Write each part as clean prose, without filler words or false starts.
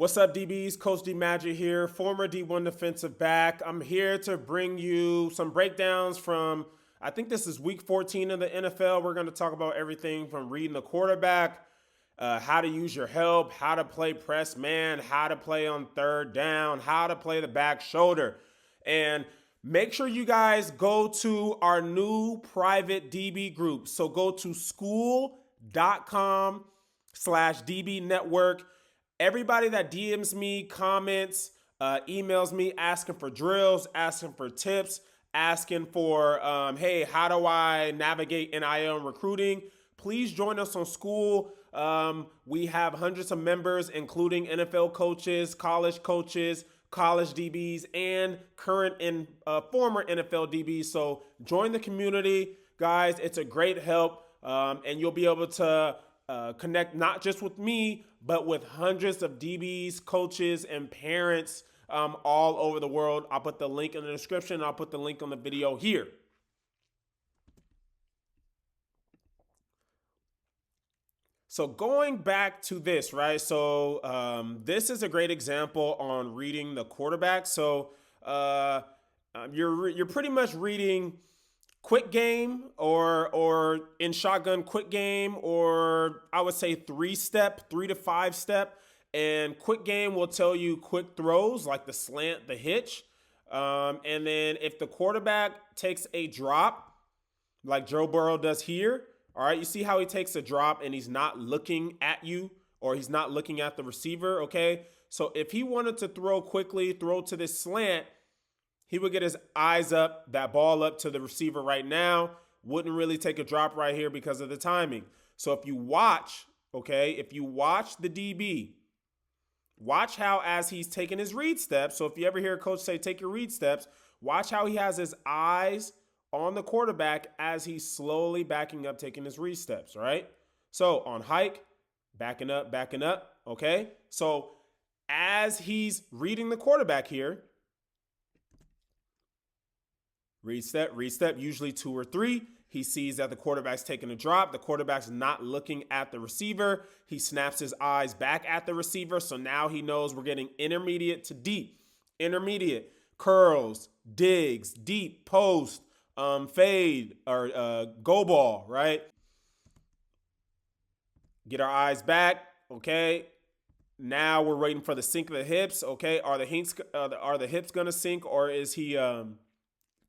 What's up, DBs? Coach D Magic here, former D1 defensive back. I'm here to bring you some breakdowns from, I think this is week 14 of the NFL. We're going to talk about everything from reading the quarterback, how to use your help, how to play press man, how to play on third down, how to play the back shoulder. And make sure you guys go to our new private DB group. So go to school.com/DB network. Everybody that DMs me, comments, emails me asking for drills, asking for tips, asking for, hey, how do I navigate NIL and recruiting? Please join us on Skool. We have hundreds of members, including NFL coaches, college DBs, and current and former NFL DBs. So join the community, guys. It's a great help, and you'll be able to connect not just with me, but with hundreds of DBs, coaches, and parents all over the world. I'll put the link in the description. I'll put the link on the video here. So going back to this, right? So this is a great example on reading the quarterback. So you're pretty much reading quick game or in shotgun quick game, or I would say 3 to 5 step. And quick game will tell you quick throws like the slant, the hitch. And then if the quarterback takes a drop like Joe Burrow does here, all right, you see how he takes a drop and he's not looking at you or he's not looking at the receiver, okay? So if he wanted to throw quickly, throw to this slant, he would get his eyes up, that ball up to the receiver right now. Wouldn't really take a drop right here because of the timing. So if you watch, okay, if you watch the DB, watch how as he's taking his read steps. So if you ever hear a coach say, take your read steps, watch how he has his eyes on the quarterback as he's slowly backing up, taking his read steps, right? So on hike, backing up, okay? So as he's reading the quarterback here, read step, usually 2 or 3. He sees that the quarterback's taking a drop. The quarterback's not looking at the receiver. He snaps his eyes back at the receiver. So now he knows we're getting intermediate to deep. Intermediate, curls, digs, deep, post, fade, or go ball, right? Get our eyes back, okay? Now we're waiting for the sink of the hips, okay? Are the hips going to sink, or is he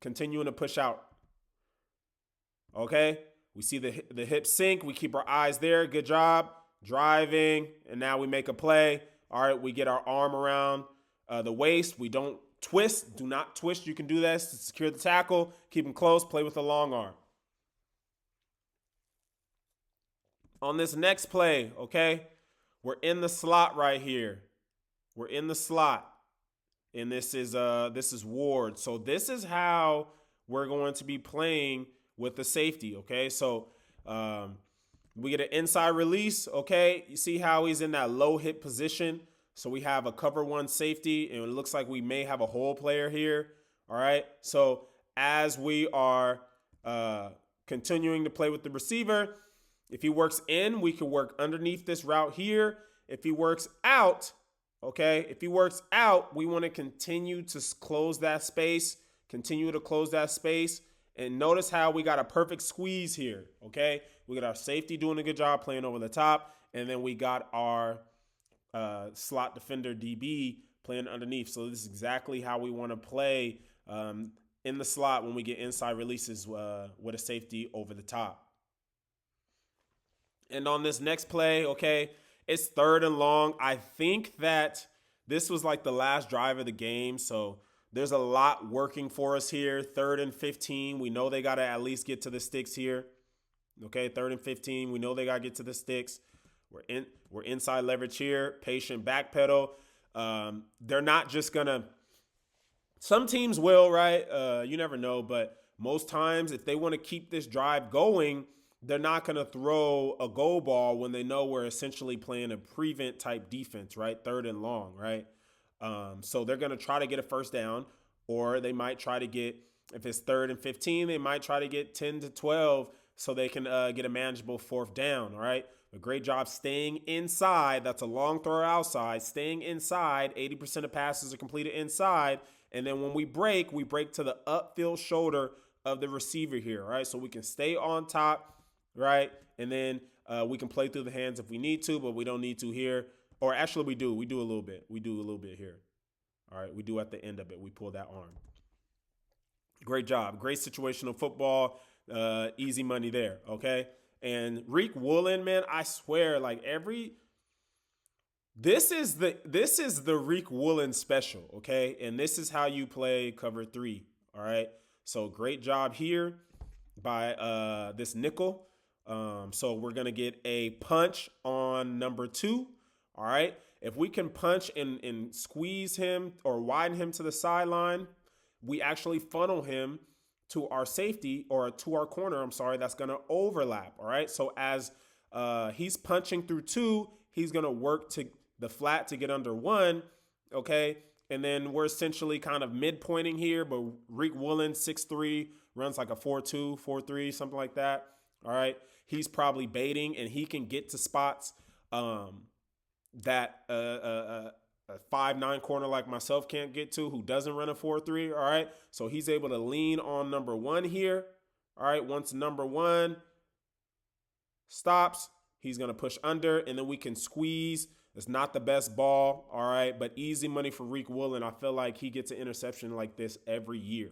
continuing to push out? Okay, we see the hips sink. We keep our eyes there. Good job. Driving, and now we make a play. All right, we get our arm around the waist. We don't twist. Do not twist. You can do this to secure the tackle. Keep him close. Play with the long arm. On this next play, okay, we're in the slot right here. We're in the slot. And this is Ward. So this is how we're going to be playing with the safety, okay? So we get an inside release, okay? You see how he's in that low hip position. So we have a cover 1 safety, and it looks like we may have a hole player here, all right? So as we are continuing to play with the receiver, if he works in, we can work underneath this route here. If he works out, okay, if he works out, we want to continue to close that space, And notice how we got a perfect squeeze here, okay? We got our safety doing a good job playing over the top, and then we got our slot defender DB playing underneath. So this is exactly how we want to play in the slot when we get inside releases with a safety over the top. And on this next play, okay, it's 3rd and long. I think that this was like the last drive of the game, so there's a lot working for us here. 3rd and 15. We know they got to at least get to the sticks here. Okay, 3rd and 15. We know they got to get to the sticks. We're inside leverage here. Patient back pedal. They're not just going to – some teams will, right? You never know. But most times if they want to keep this drive going, they're not going to throw a go ball when they know we're essentially playing a prevent type defense, right? 3rd and long, right? So they're going to try to get a first down, or they might try to get, if it's 3rd and 15, they might try to get 10 to 12 so they can get a manageable 4th down, all right? A great job staying inside. That's a long throw outside. Staying inside. 80% of passes are completed inside. And then when we break to the upfield shoulder of the receiver here, right? So we can stay on top, right? And then we can play through the hands if we need to, but we don't need to here. Or actually we do. We do a little bit. We do a little bit here. All right, we do at the end of it. We pull that arm. Great job. Great situational football. Easy money there, okay? And Reek Woolen, man, I swear, like this is the Reek Woolen special, okay? And this is how you play cover 3, all right? So great job here by this nickel. So we're going to get a punch on number 2, all right? If we can punch and squeeze him or widen him to the sideline, we actually funnel him to our safety or to our corner, I'm sorry, that's going to overlap, all right? So as he's punching through 2, he's going to work to the flat to get under 1, okay? And then we're essentially kind of midpointing here, but Reek Woolen, 6'3", runs like a 4'2", 4'3", something like that, all right? He's probably baiting, and he can get to spots that a 5'9" corner like myself can't get to, who doesn't run a 4'3", all right? So he's able to lean on number 1 here, all right? Once number 1 stops, he's going to push under, and then we can squeeze. It's not the best ball, all right? But easy money for Reek Woolen. I feel like he gets an interception like this every year.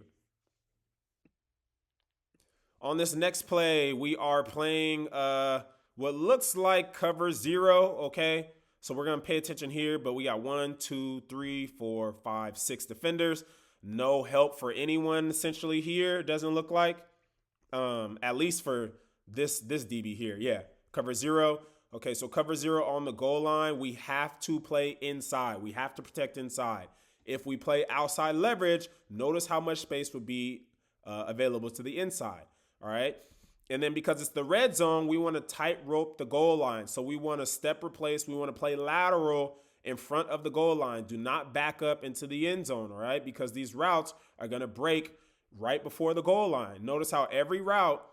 On this next play, we are playing what looks like cover 0, okay? So we're going to pay attention here, but we got 1, 2, 3, 4, 5, 6 defenders. No help for anyone essentially here, doesn't look like. At least for this DB here. Yeah, cover 0. Okay, so cover 0 on the goal line. We have to play inside. We have to protect inside. If we play outside leverage, notice how much space would be available to the inside. All right. And then because it's the red zone, we want to tightrope the goal line. So we want to step replace. We want to play lateral in front of the goal line. Do not back up into the end zone, all right? Because these routes are going to break right before the goal line. Notice how every route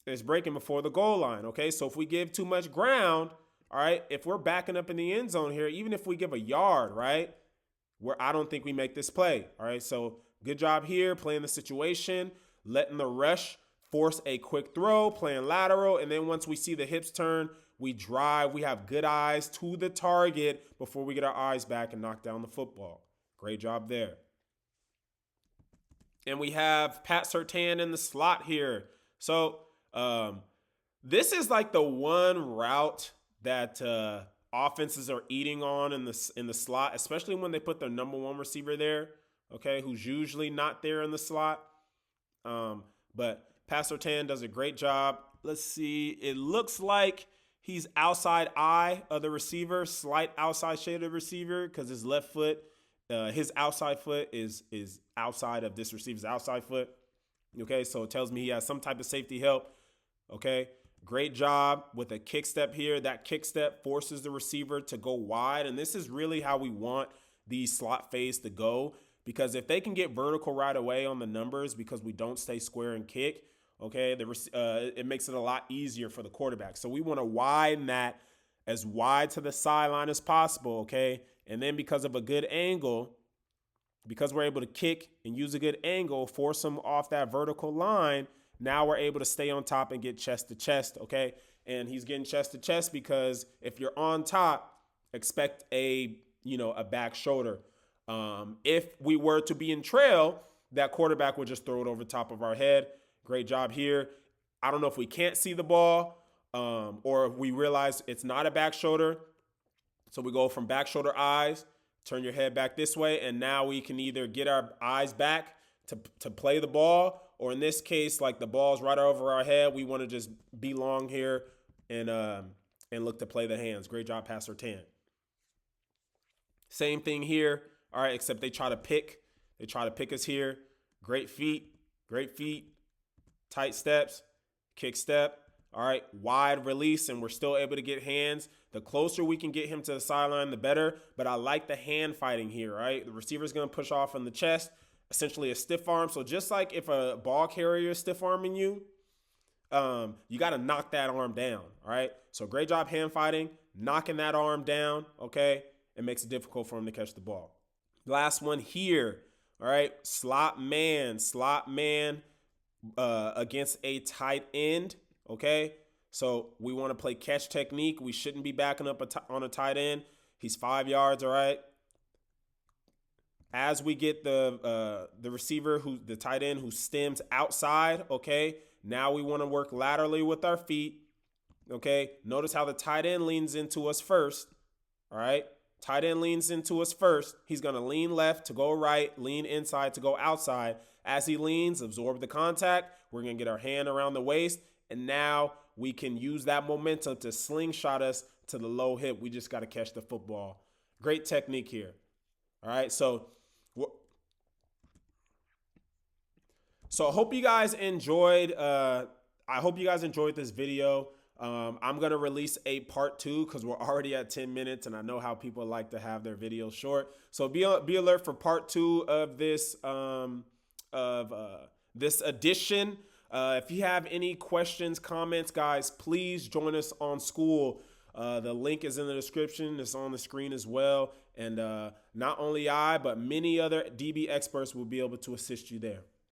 is breaking before the goal line, okay? So if we give too much ground, all right, if we're backing up in the end zone here, even if we give a yard, right, where I don't think we make this play, all right? So good job here, playing the situation, letting the rush force a quick throw, playing lateral, and then once we see the hips turn, we drive. We have good eyes to the target before we get our eyes back and knock down the football. Great job there. And we have Pat Surtain in the slot here. So this is like the one route that offenses are eating on in the slot, especially when they put their number 1 receiver there, okay, who's usually not there in the slot. But Pat Surtain does a great job. Let's see. It looks like he's outside eye of the receiver, slight outside shade of the receiver because his left foot, his outside foot is outside of this receiver's outside foot. Okay, so it tells me he has some type of safety help. Okay, great job with a kick step here. That kick step forces the receiver to go wide, and this is really how we want these slot fades to go because if they can get vertical right away on the numbers because we don't stay square and kick, okay, it makes it a lot easier for the quarterback. So we want to widen that as wide to the sideline as possible, okay? And then because of a good angle, because we're able to kick and use a good angle, force them off that vertical line, now we're able to stay on top and get chest to chest, okay? And he's getting chest to chest because if you're on top, expect a back shoulder. If we were to be in trail, that quarterback would just throw it over top of our head. Great job here. I don't know if we can't see the ball or if we realize it's not a back shoulder. So we go from back shoulder eyes, turn your head back this way, and now we can either get our eyes back to play the ball, or in this case, like the ball's right over our head, we want to just be long here and look to play the hands. Great job, Pat Surtain. Same thing here, all right, except they try to pick. They try to pick us here. Great feet, tight steps, kick step, all right, wide release, and we're still able to get hands. The closer we can get him to the sideline, the better, but I like the hand fighting here, right? The receiver's going to push off in the chest, essentially a stiff arm. So just like if a ball carrier is stiff arming you, You got to knock that arm down. All right. So great job hand fighting, knocking that arm down. Okay. It makes it difficult for him to catch the ball. Last one here. All right. Slot man against a tight end. Okay. So we want to play catch technique. We shouldn't be backing up on a tight end. He's 5 yards. All right. As we get the receiver, the tight end who stems outside, okay, now we want to work laterally with our feet, okay. Notice how the tight end leans into us first, all right. Tight end leans into us first. He's going to lean left to go right, lean inside to go outside. As he leans, absorb the contact. We're going to get our hand around the waist, and now we can use that momentum to slingshot us to the low hip. We just got to catch the football. Great technique here. All right, so I hope you guys enjoyed. I hope you guys enjoyed this video. I'm gonna release a part 2 because we're already at 10 minutes, and I know how people like to have their videos short. So be alert for part 2 of this this edition. If you have any questions, comments, guys, please join us on Skool. The link is in the description. It's on the screen as well. And not only I, but many other DB experts will be able to assist you there.